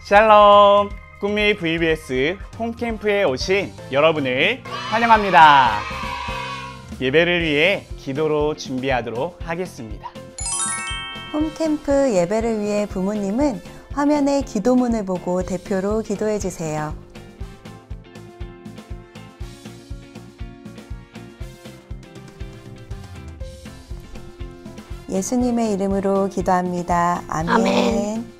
샬롬! 꿈미 VBS 홈캠프에 오신 여러분을 환영합니다. 예배를 위해 기도로 준비하도록 하겠습니다. 홈캠프 예배를 위해 부모님은 화면에 기도문을 보고 대표로 기도해 주세요. 예수님의 이름으로 기도합니다. 아멘. 아멘.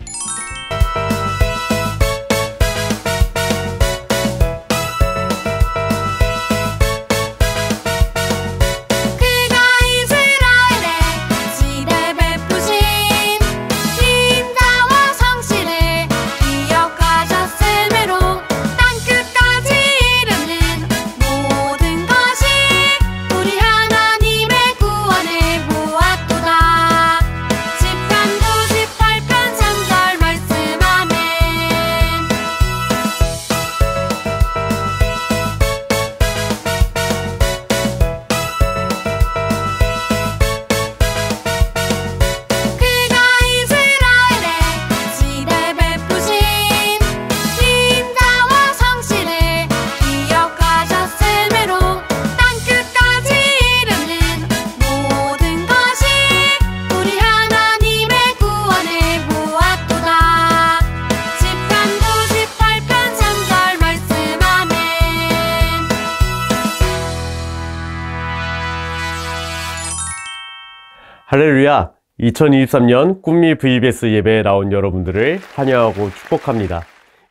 할렐루야! 2023년 꿈미 VBS 예배에 나온 여러분들을 환영하고 축복합니다.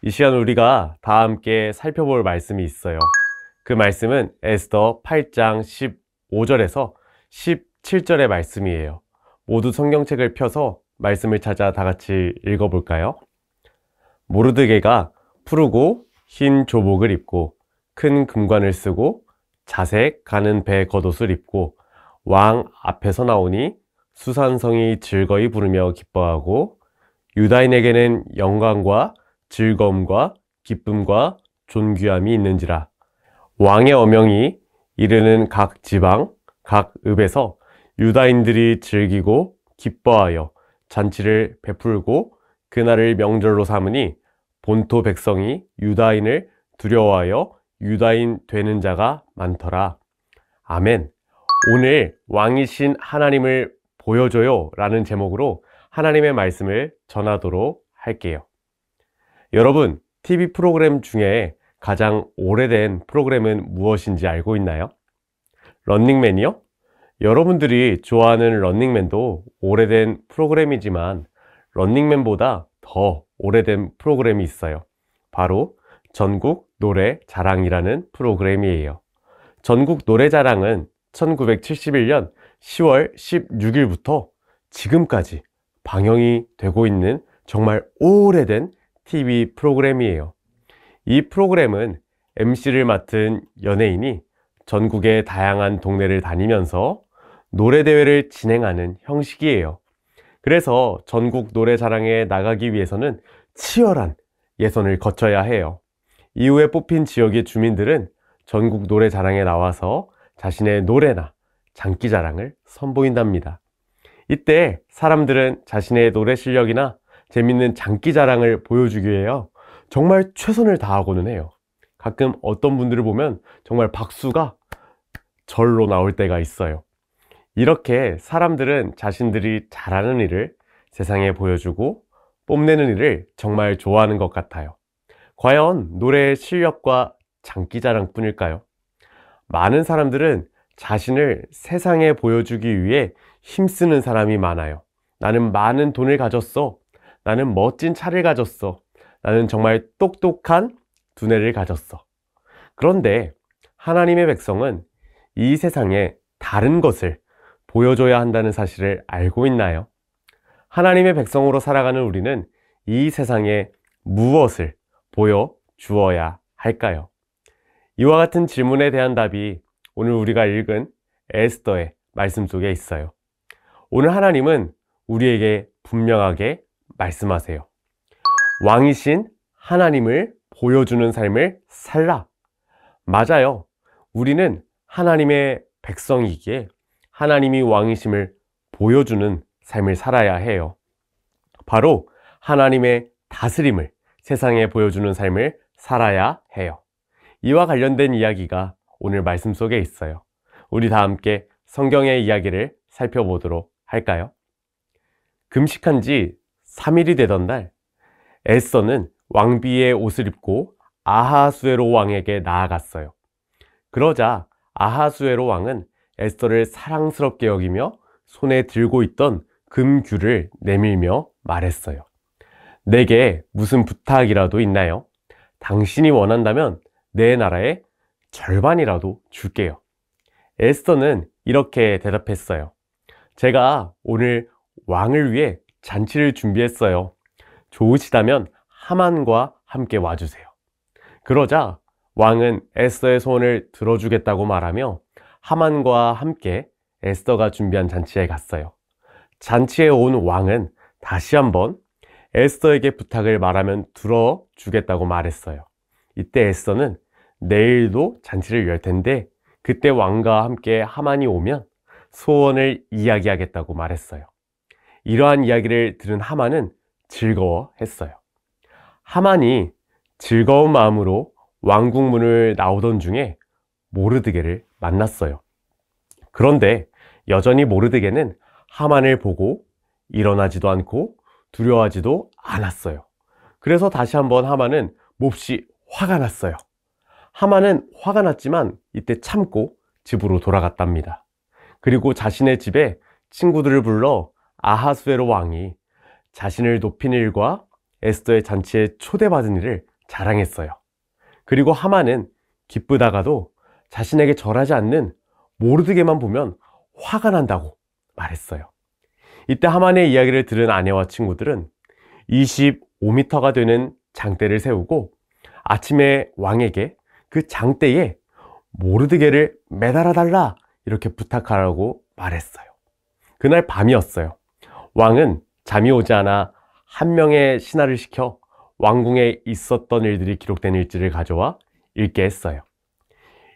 이 시간 우리가 다 함께 살펴볼 말씀이 있어요. 그 말씀은 에스더 8장 15절에서 17절의 말씀이에요. 모두 성경책을 펴서 말씀을 찾아 다 같이 읽어볼까요? 모르드게가 푸르고 흰 조복을 입고 큰 금관을 쓰고 자색 가는 배 겉옷을 입고 왕 앞에서 나오니 수산성이 즐거이 부르며 기뻐하고 유다인에게는 영광과 즐거움과 기쁨과 존귀함이 있는지라. 왕의 어명이 이르는 각 지방 각 읍에서 유다인들이 즐기고 기뻐하여 잔치를 베풀고 그날을 명절로 삼으니 본토 백성이 유다인을 두려워하여 유다인 되는 자가 많더라. 아멘. 오늘 왕이신 하나님을 보여줘요 라는 제목으로 하나님의 말씀을 전하도록 할게요. 여러분, TV 프로그램 중에 가장 오래된 프로그램은 무엇인지 알고 있나요? 런닝맨이요? 여러분들이 좋아하는 런닝맨도 오래된 프로그램이지만 런닝맨보다 더 오래된 프로그램이 있어요. 바로 전국 노래 자랑이라는 프로그램이에요. 전국 노래 자랑은 1971년 10월 16일부터 지금까지 방영이 되고 있는 정말 오래된 TV 프로그램이에요. 이 프로그램은 MC를 맡은 연예인이 전국의 다양한 동네를 다니면서 노래대회를 진행하는 형식이에요. 그래서 전국 노래자랑에 나가기 위해서는 치열한 예선을 거쳐야 해요. 이후에 뽑힌 지역의 주민들은 전국 노래자랑에 나와서 자신의 노래나 장기자랑을 선보인답니다. 이때 사람들은 자신의 노래 실력이나 재밌는 장기자랑을 보여주기 위해요 정말 최선을 다하고는 해요. 가끔 어떤 분들을 보면 정말 박수가 절로 나올 때가 있어요. 이렇게 사람들은 자신들이 잘하는 일을 세상에 보여주고 뽐내는 일을 정말 좋아하는 것 같아요. 과연 노래의 실력과 장기자랑 뿐일까요? 많은 사람들은 자신을 세상에 보여주기 위해 힘쓰는 사람이 많아요. 나는 많은 돈을 가졌어. 나는 멋진 차를 가졌어. 나는 정말 똑똑한 두뇌를 가졌어. 그런데 하나님의 백성은 이 세상에 다른 것을 보여줘야 한다는 사실을 알고 있나요? 하나님의 백성으로 살아가는 우리는 이 세상에 무엇을 보여주어야 할까요? 이와 같은 질문에 대한 답이 오늘 우리가 읽은 에스더의 말씀 속에 있어요. 오늘 하나님은 우리에게 분명하게 말씀하세요. 왕이신 하나님을 보여주는 삶을 살라. 맞아요. 우리는 하나님의 백성이기에 하나님이 왕이심을 보여주는 삶을 살아야 해요. 바로 하나님의 다스림을 세상에 보여주는 삶을 살아야 해요. 이와 관련된 이야기가 오늘 말씀 속에 있어요. 우리 다 함께 성경의 이야기를 살펴보도록 할까요? 금식한 지 3일이 되던 날, 에스더는 왕비의 옷을 입고 아하수에로 왕에게 나아갔어요. 그러자 아하수에로 왕은 에스더를 사랑스럽게 여기며 손에 들고 있던 금귤을 내밀며 말했어요. 내게 무슨 부탁이라도 있나요? 당신이 원한다면 내 나라의 절반이라도 줄게요. 에스더는 이렇게 대답했어요. 제가 오늘 왕을 위해 잔치를 준비했어요. 좋으시다면 하만과 함께 와주세요. 그러자 왕은 에스더의 소원을 들어주겠다고 말하며 하만과 함께 에스더가 준비한 잔치에 갔어요. 잔치에 온 왕은 다시 한번 에스더에게 부탁을 말하면 들어주겠다고 말했어요. 이때 에스더는 내일도 잔치를 열 텐데 그때 왕과 함께 하만이 오면 소원을 이야기하겠다고 말했어요. 이러한 이야기를 들은 하만은 즐거워했어요. 하만이 즐거운 마음으로 왕궁 문을 나오던 중에 모르드게를 만났어요. 그런데 여전히 모르드게는 하만을 보고 일어나지도 않고 두려워하지도 않았어요. 그래서 다시 한번 하만은 몹시 화가 났어요. 하만은 화가 났지만 이때 참고 집으로 돌아갔답니다. 그리고 자신의 집에 친구들을 불러 아하수에로 왕이 자신을 높인 일과 에스더의 잔치에 초대받은 일을 자랑했어요. 그리고 하만은 기쁘다가도 자신에게 절하지 않는 모르드게만 보면 화가 난다고 말했어요. 이때 하만의 이야기를 들은 아내와 친구들은 25m가 되는 장대를 세우고 아침에 왕에게 그 장대에 모르드게를 매달아 달라 이렇게 부탁하라고 말했어요. 그날 밤이었어요. 왕은 잠이 오지 않아 한 명의 신하를 시켜 왕궁에 있었던 일들이 기록된 일지를 가져와 읽게 했어요.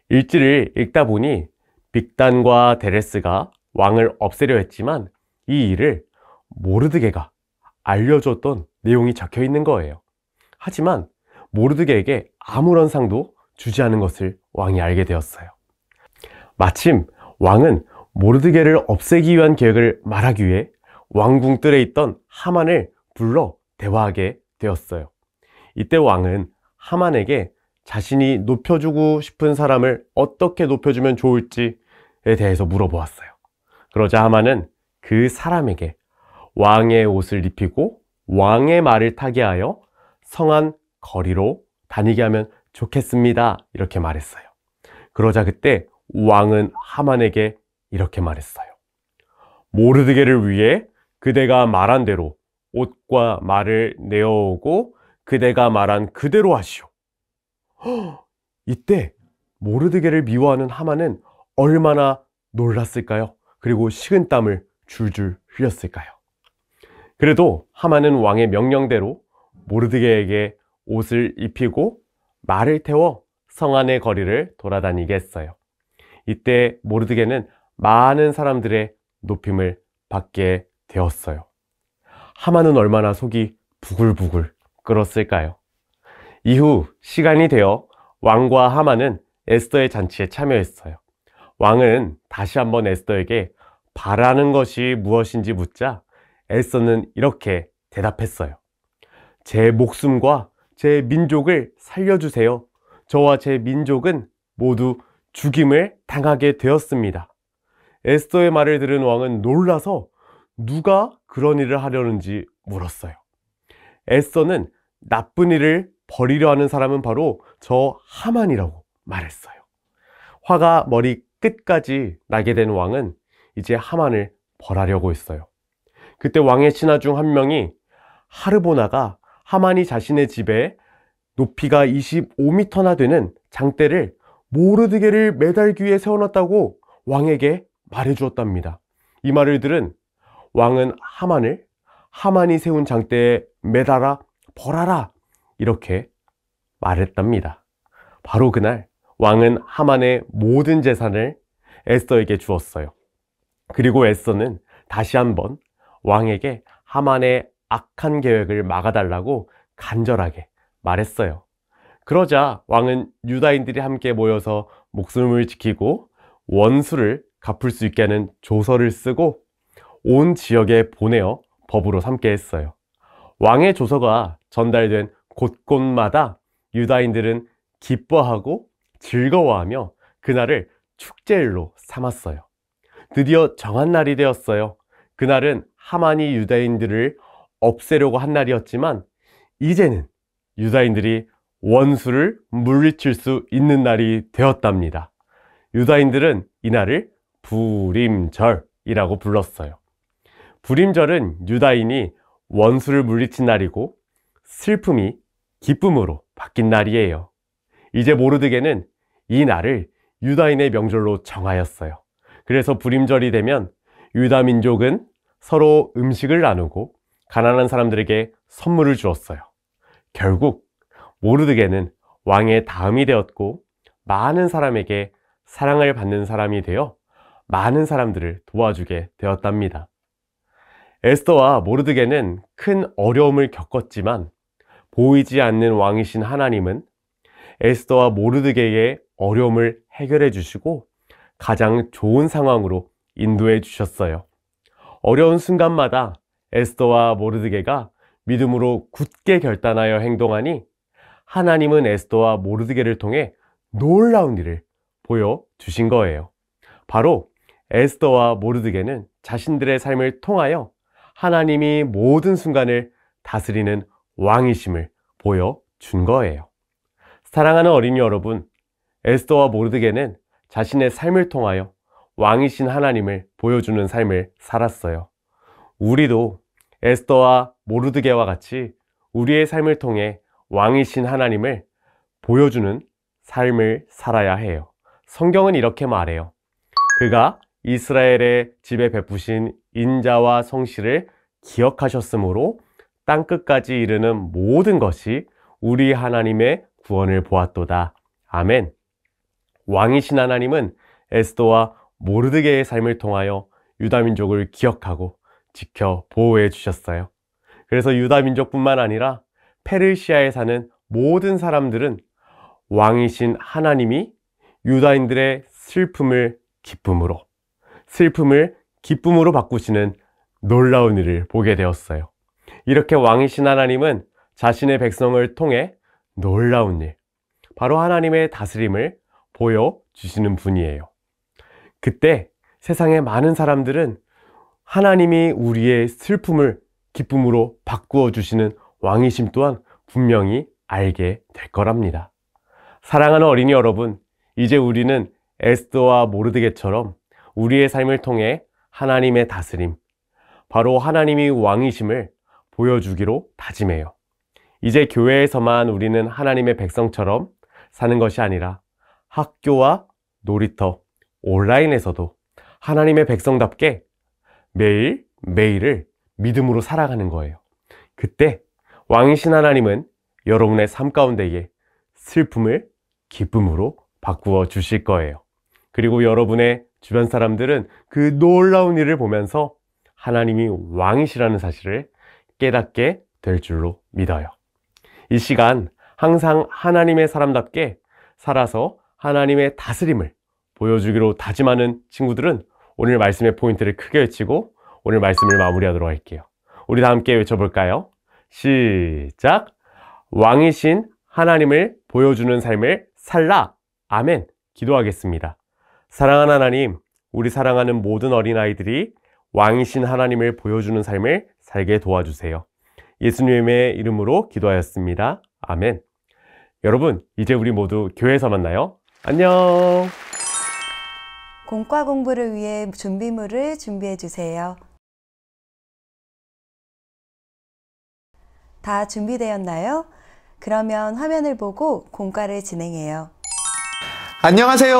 일지를 읽다 보니 빅단과 데레스가 왕을 없애려 했지만 이 일을 모르드게가 알려줬던 내용이 적혀 있는 거예요. 하지만 모르드게에게 아무런 상도 주지 않은 것을 왕이 알게 되었어요. 마침 왕은 모르드게를 없애기 위한 계획을 말하기 위해 왕궁 뜰에 있던 하만을 불러 대화하게 되었어요. 이때 왕은 하만에게 자신이 높여주고 싶은 사람을 어떻게 높여주면 좋을지에 대해서 물어보았어요. 그러자 하만은 그 사람에게 왕의 옷을 입히고 왕의 말을 타게 하여 성안 거리로 다니게 하면 좋겠습니다. 이렇게 말했어요. 그러자 그때 왕은 하만에게 이렇게 말했어요. 모르드게를 위해 그대가 말한 대로 옷과 말을 내어오고 그대가 말한 그대로 하시오. 이때 모르드게를 미워하는 하만은 얼마나 놀랐을까요? 그리고 식은땀을 줄줄 흘렸을까요? 그래도 하만은 왕의 명령대로 모르드게에게 옷을 입히고 말을 태워 성 안의 거리를 돌아다니게 했어요. 이때 모르드게는 많은 사람들의 높임을 받게 되었어요. 하만은 얼마나 속이 부글부글 끓었을까요? 이후 시간이 되어 왕과 하만은 에스더의 잔치에 참여했어요. 왕은 다시 한번 에스더에게 바라는 것이 무엇인지 묻자 에스더는 이렇게 대답했어요. 제 목숨과 제 민족을 살려주세요. 저와 제 민족은 모두 죽임을 당하게 되었습니다. 에스더의 말을 들은 왕은 놀라서 누가 그런 일을 하려는지 물었어요. 에스더는 나쁜 일을 벌이려 하는 사람은 바로 저 하만이라고 말했어요. 화가 머리 끝까지 나게 된 왕은 이제 하만을 벌하려고 했어요. 그때 왕의 신하 중 한 명이 하르보나가 하만이 자신의 집에 높이가 25m나 되는 장대를 모르드게를 매달기 위해 세워놨다고 왕에게 말해주었답니다. 이 말을 들은 왕은 하만을 하만이 세운 장대에 매달아 벌하라 이렇게 말했답니다. 바로 그날 왕은 하만의 모든 재산을 에스더에게 주었어요. 그리고 에스더는 다시 한번 왕에게 하만의 악한 계획을 막아달라고 간절하게 말했어요. 그러자 왕은 유다인들이 함께 모여서 목숨을 지키고 원수를 갚을 수 있게 하는 조서를 쓰고 온 지역에 보내어 법으로 삼게 했어요. 왕의 조서가 전달된 곳곳마다 유다인들은 기뻐하고 즐거워하며 그날을 축제일로 삼았어요. 드디어 정한 날이 되었어요. 그날은 하만이 유다인들을 없애려고 한 날이었지만 이제는 유다인들이 원수를 물리칠 수 있는 날이 되었답니다. 유다인들은 이날을 부림절이라고 불렀어요. 부림절은 유다인이 원수를 물리친 날이고 슬픔이 기쁨으로 바뀐 날이에요. 이제 모르드게는 이 날을 유다인의 명절로 정하였어요. 그래서 부림절이 되면 유다 민족은 서로 음식을 나누고 가난한 사람들에게 선물을 주었어요. 결국 모르드게는 왕의 다음이 되었고 많은 사람에게 사랑을 받는 사람이 되어 많은 사람들을 도와주게 되었답니다. 에스더와 모르드게는 큰 어려움을 겪었지만 보이지 않는 왕이신 하나님은 에스더와 모르드게의 어려움을 해결해 주시고 가장 좋은 상황으로 인도해 주셨어요. 어려운 순간마다 에스더와 모르드게가 믿음으로 굳게 결단하여 행동하니 하나님은 에스더와 모르드게를 통해 놀라운 일을 보여주신 거예요. 바로 에스더와 모르드게는 자신들의 삶을 통하여 하나님이 모든 순간을 다스리는 왕이심을 보여준 거예요. 사랑하는 어린이 여러분, 에스더와 모르드게는 자신의 삶을 통하여 왕이신 하나님을 보여주는 삶을 살았어요. 우리도 에스더와 모르드게와 같이 우리의 삶을 통해 왕이신 하나님을 보여주는 삶을 살아야 해요. 성경은 이렇게 말해요. 그가 이스라엘의 집에 베푸신 인자와 성실을 기억하셨으므로 땅끝까지 이르는 모든 것이 우리 하나님의 구원을 보았도다. 아멘. 왕이신 하나님은 에스더와 모르드게의 삶을 통하여 유다민족을 기억하고 지켜 보호해 주셨어요. 그래서 유다민족뿐만 아니라 페르시아에 사는 모든 사람들은 왕이신 하나님이 유다인들의 슬픔을 기쁨으로, 슬픔을 기쁨으로 바꾸시는 놀라운 일을 보게 되었어요. 이렇게 왕이신 하나님은 자신의 백성을 통해 놀라운 일, 바로 하나님의 다스림을 보여주시는 분이에요. 그때 세상의 많은 사람들은 하나님이 우리의 슬픔을 기쁨으로 바꾸어 주시는 왕이심 또한 분명히 알게 될 거랍니다. 사랑하는 어린이 여러분, 이제 우리는 에스더와 모르드게처럼 우리의 삶을 통해 하나님의 다스림, 바로 하나님이 왕이심을 보여주기로 다짐해요. 이제 교회에서만 우리는 하나님의 백성처럼 사는 것이 아니라 학교와 놀이터, 온라인에서도 하나님의 백성답게 매일 매일을 믿음으로 살아가는 거예요. 그때 왕이신 하나님은 여러분의 삶 가운데에 슬픔을 기쁨으로 바꾸어 주실 거예요. 그리고 여러분의 주변 사람들은 그 놀라운 일을 보면서 하나님이 왕이시라는 사실을 깨닫게 될 줄로 믿어요. 이 시간 항상 하나님의 사람답게 살아서 하나님의 다스림을 보여주기로 다짐하는 친구들은 오늘 말씀의 포인트를 크게 외치고 오늘 말씀을 마무리하도록 할게요. 우리 다 함께 외쳐볼까요? 시작! 왕이신 하나님을 보여주는 삶을 살라! 아멘! 기도하겠습니다. 사랑하는 하나님, 우리 사랑하는 모든 어린아이들이 왕이신 하나님을 보여주는 삶을 살게 도와주세요. 예수님의 이름으로 기도하였습니다. 아멘. 여러분, 이제 우리 모두 교회에서 만나요. 안녕. 공과 공부를 위해 준비물을 준비해 주세요. 다 준비되었나요? 그러면 화면을 보고 공과를 진행해요. 안녕하세요.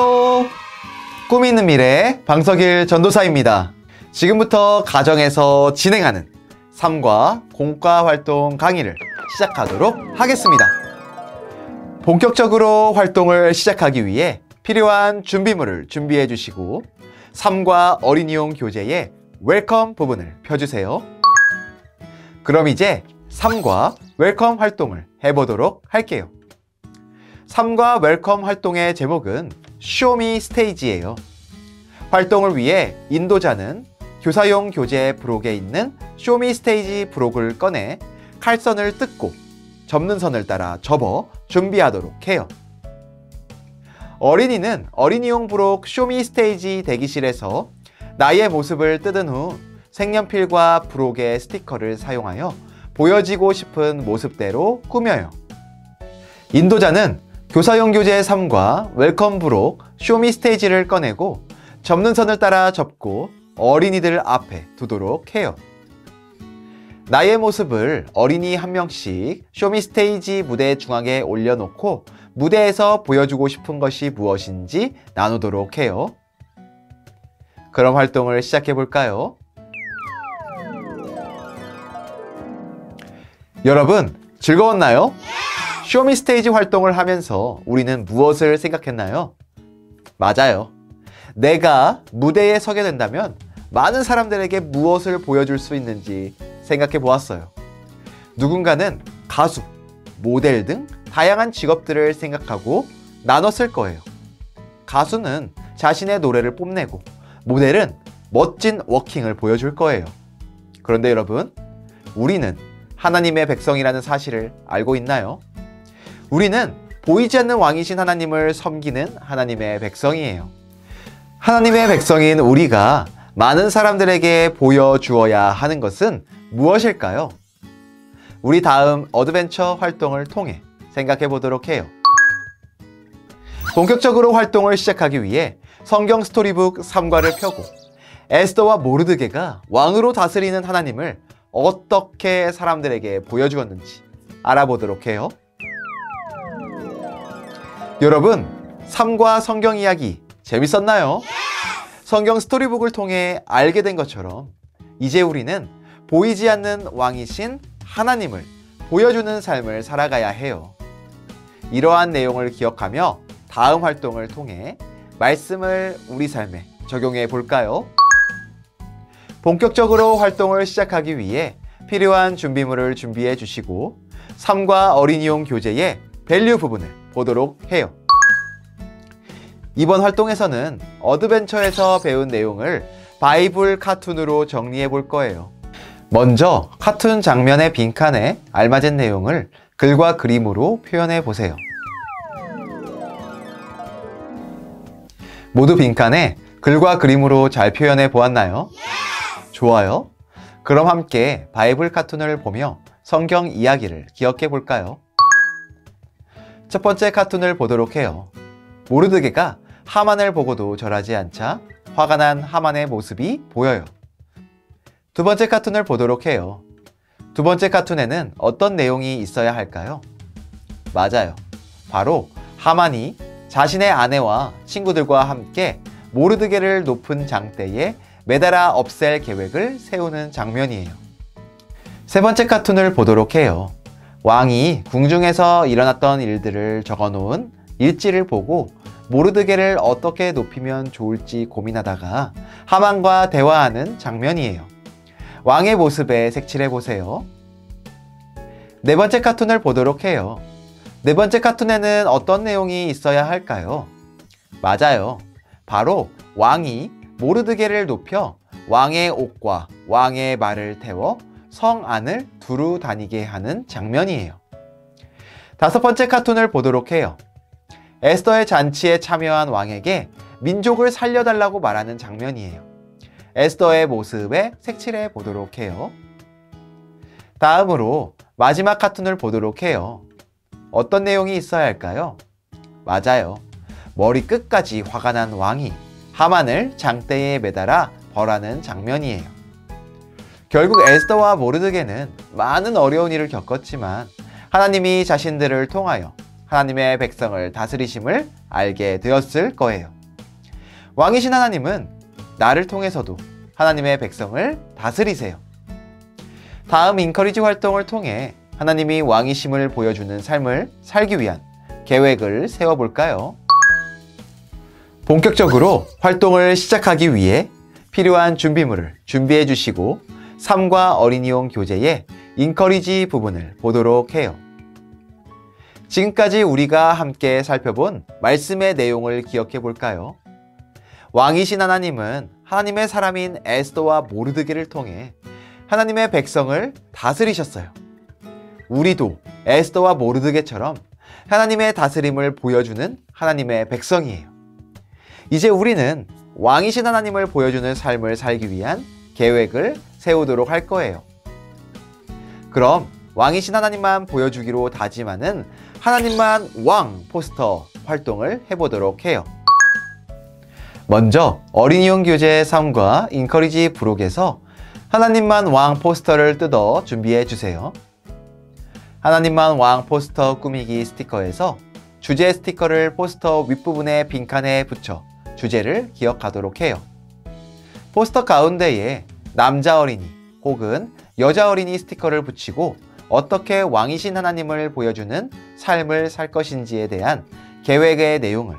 꿈이 있는 미래 방석일 전도사입니다. 지금부터 가정에서 진행하는 삶과 공과 활동 강의를 시작하도록 하겠습니다. 본격적으로 활동을 시작하기 위해 필요한 준비물을 준비해 주시고 삶과 어린이용 교재의 웰컴 부분을 펴주세요. 그럼 이제 삶과 웰컴 활동을 해보도록 할게요. 삶과 웰컴 활동의 제목은 쇼미 스테이지예요. 활동을 위해 인도자는 교사용 교재 부록에 있는 쇼미 스테이지 부록을 꺼내 칼선을 뜯고 접는 선을 따라 접어 준비하도록 해요. 어린이는 어린이용 부록 쇼미 스테이지 대기실에서 나의 모습을 뜯은 후 색연필과 부록의 스티커를 사용하여 보여지고 싶은 모습대로 꾸며요. 인도자는 교사용 교재 3과 웰컴 부록 쇼미 스테이지를 꺼내고 접는 선을 따라 접고 어린이들 앞에 두도록 해요. 나의 모습을 어린이 한 명씩 쇼미 스테이지 무대 중앙에 올려놓고 무대에서 보여주고 싶은 것이 무엇인지 나누도록 해요. 그럼 활동을 시작해 볼까요? 여러분, 즐거웠나요? 쇼미 스테이지 활동을 하면서 우리는 무엇을 생각했나요? 맞아요. 내가 무대에 서게 된다면 많은 사람들에게 무엇을 보여줄 수 있는지 생각해 보았어요. 누군가는 가수, 모델 등 다양한 직업들을 생각하고 나눴을 거예요. 가수는 자신의 노래를 뽐내고 모델은 멋진 워킹을 보여줄 거예요. 그런데 여러분, 우리는 하나님의 백성이라는 사실을 알고 있나요? 우리는 보이지 않는 왕이신 하나님을 섬기는 하나님의 백성이에요. 하나님의 백성인 우리가 많은 사람들에게 보여주어야 하는 것은 무엇일까요? 우리 다음 어드벤처 활동을 통해 생각해 보도록 해요. 본격적으로 활동을 시작하기 위해 성경 스토리북 3과를 펴고 에스더와 모르드게가 왕으로 다스리는 하나님을 어떻게 사람들에게 보여주었는지 알아보도록 해요. 여러분, 3과 성경 이야기 재밌었나요? 성경 스토리북을 통해 알게 된 것처럼 이제 우리는 보이지 않는 왕이신 하나님을 보여주는 삶을 살아가야 해요. 이러한 내용을 기억하며 다음 활동을 통해 말씀을 우리 삶에 적용해 볼까요? 본격적으로 활동을 시작하기 위해 필요한 준비물을 준비해 주시고 삶과 어린이용 교재의 밸류 부분을 보도록 해요. 이번 활동에서는 어드벤처에서 배운 내용을 바이블 카툰으로 정리해 볼 거예요. 먼저 카툰 장면의 빈칸에 알맞은 내용을 글과 그림으로 표현해 보세요. 모두 빈칸에 글과 그림으로 잘 표현해 보았나요? 좋아요. 그럼 함께 바이블 카툰을 보며 성경 이야기를 기억해 볼까요? 첫 번째 카툰을 보도록 해요. 모르드게가 하만을 보고도 절하지 않자 화가 난 하만의 모습이 보여요. 두 번째 카툰을 보도록 해요. 두 번째 카툰에는 어떤 내용이 있어야 할까요? 맞아요. 바로 하만이 자신의 아내와 친구들과 함께 모르드게를 높은 장대에 매달아 없앨 계획을 세우는 장면이에요. 세 번째 카툰을 보도록 해요. 왕이 궁중에서 일어났던 일들을 적어놓은 일지를 보고 모르드게를 어떻게 높이면 좋을지 고민하다가 하만과 대화하는 장면이에요. 왕의 모습에 색칠해보세요. 네 번째 카툰을 보도록 해요. 네 번째 카툰에는 어떤 내용이 있어야 할까요? 맞아요. 바로 왕이 모르드게를 높여 왕의 옷과 왕의 말을 태워 성 안을 두루 다니게 하는 장면이에요. 다섯 번째 카툰을 보도록 해요. 에스더의 잔치에 참여한 왕에게 민족을 살려달라고 말하는 장면이에요. 에스더의 모습에 색칠해 보도록 해요. 다음으로 마지막 카툰을 보도록 해요. 어떤 내용이 있어야 할까요? 맞아요. 머리 끝까지 화가 난 왕이 하만을 장대에 매달아 벌하는 장면이에요. 결국 에스더와 모르드게는 많은 어려운 일을 겪었지만 하나님이 자신들을 통하여 하나님의 백성을 다스리심을 알게 되었을 거예요. 왕이신 하나님은 나를 통해서도 하나님의 백성을 다스리세요. 다음 인커리지 활동을 통해 하나님이 왕이심을 보여주는 삶을 살기 위한 계획을 세워볼까요? 본격적으로 활동을 시작하기 위해 필요한 준비물을 준비해 주시고 삶과 어린이용 교재의 인커리지 부분을 보도록 해요. 지금까지 우리가 함께 살펴본 말씀의 내용을 기억해 볼까요? 왕이신 하나님은 하나님의 사람인 에스더와 모르드게를 통해 하나님의 백성을 다스리셨어요. 우리도 에스더와 모르드게처럼 하나님의 다스림을 보여주는 하나님의 백성이에요. 이제 우리는 왕이신 하나님을 보여주는 삶을 살기 위한 계획을 세우도록 할 거예요. 그럼 왕이신 하나님만 보여주기로 다짐하는 하나님만 왕 포스터 활동을 해보도록 해요. 먼저 어린이용 교재 3과 인커리지 부록에서 하나님만 왕 포스터를 뜯어 준비해 주세요. 하나님만 왕 포스터 꾸미기 스티커에서 주제 스티커를 포스터 윗부분의 빈칸에 붙여 주제를 기억하도록 해요. 포스터 가운데에 남자 어린이 혹은 여자 어린이 스티커를 붙이고 어떻게 왕이신 하나님을 보여주는 삶을 살 것인지에 대한 계획의 내용을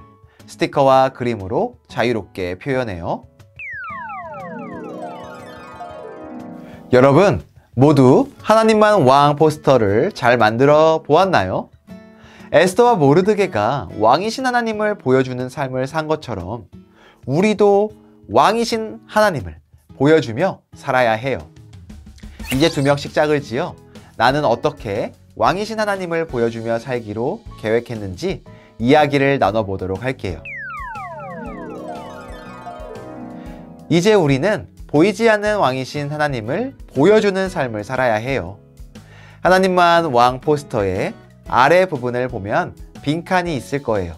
스티커와 그림으로 자유롭게 표현해요. 여러분 모두 하나님만 왕 포스터를 잘 만들어 보았나요? 에스더와 모르드게가 왕이신 하나님을 보여주는 삶을 산 것처럼 우리도 왕이신 하나님을 보여주며 살아야 해요. 이제 2명씩 짝을 지어 나는 어떻게 왕이신 하나님을 보여주며 살기로 계획했는지 이야기를 나눠보도록 할게요. 이제 우리는 보이지 않는 왕이신 하나님을 보여주는 삶을 살아야 해요. 하나님만 왕 포스터의 아래 부분을 보면 빈칸이 있을 거예요.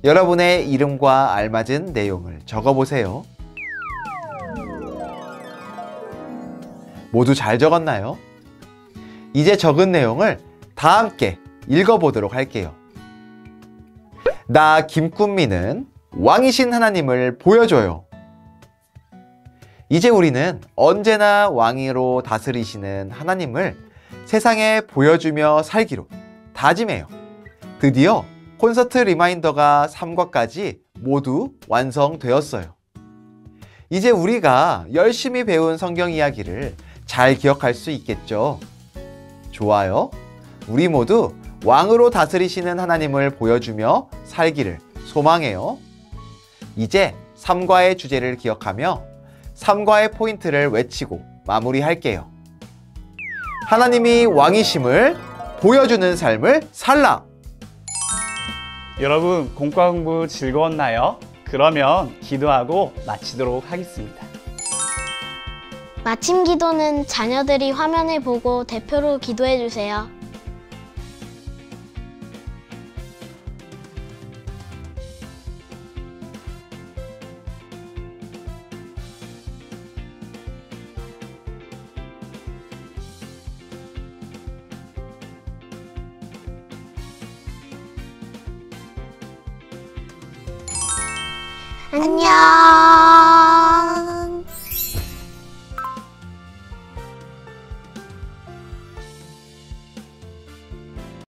여러분의 이름과 알맞은 내용을 적어보세요. 모두 잘 적었나요? 이제 적은 내용을 다 함께 읽어보도록 할게요. 나 김꿈미는 왕이신 하나님을 보여줘요. 이제 우리는 언제나 왕으로 다스리시는 하나님을 세상에 보여주며 살기로 다짐해요. 드디어 콘서트 리마인더가 3과까지 모두 완성되었어요. 이제 우리가 열심히 배운 성경 이야기를 잘 기억할 수 있겠죠? 좋아요. 우리 모두 왕으로 다스리시는 하나님을 보여주며 살기를 소망해요. 이제 3과의 주제를 기억하며 3과의 포인트를 외치고 마무리할게요. 하나님이 왕이심을 보여주는 삶을 살라! 여러분 공과 공부 즐거웠나요? 그러면 기도하고 마치도록 하겠습니다. 마침 기도는 자녀들이 화면을 보고 대표로 기도해 주세요. 안녕.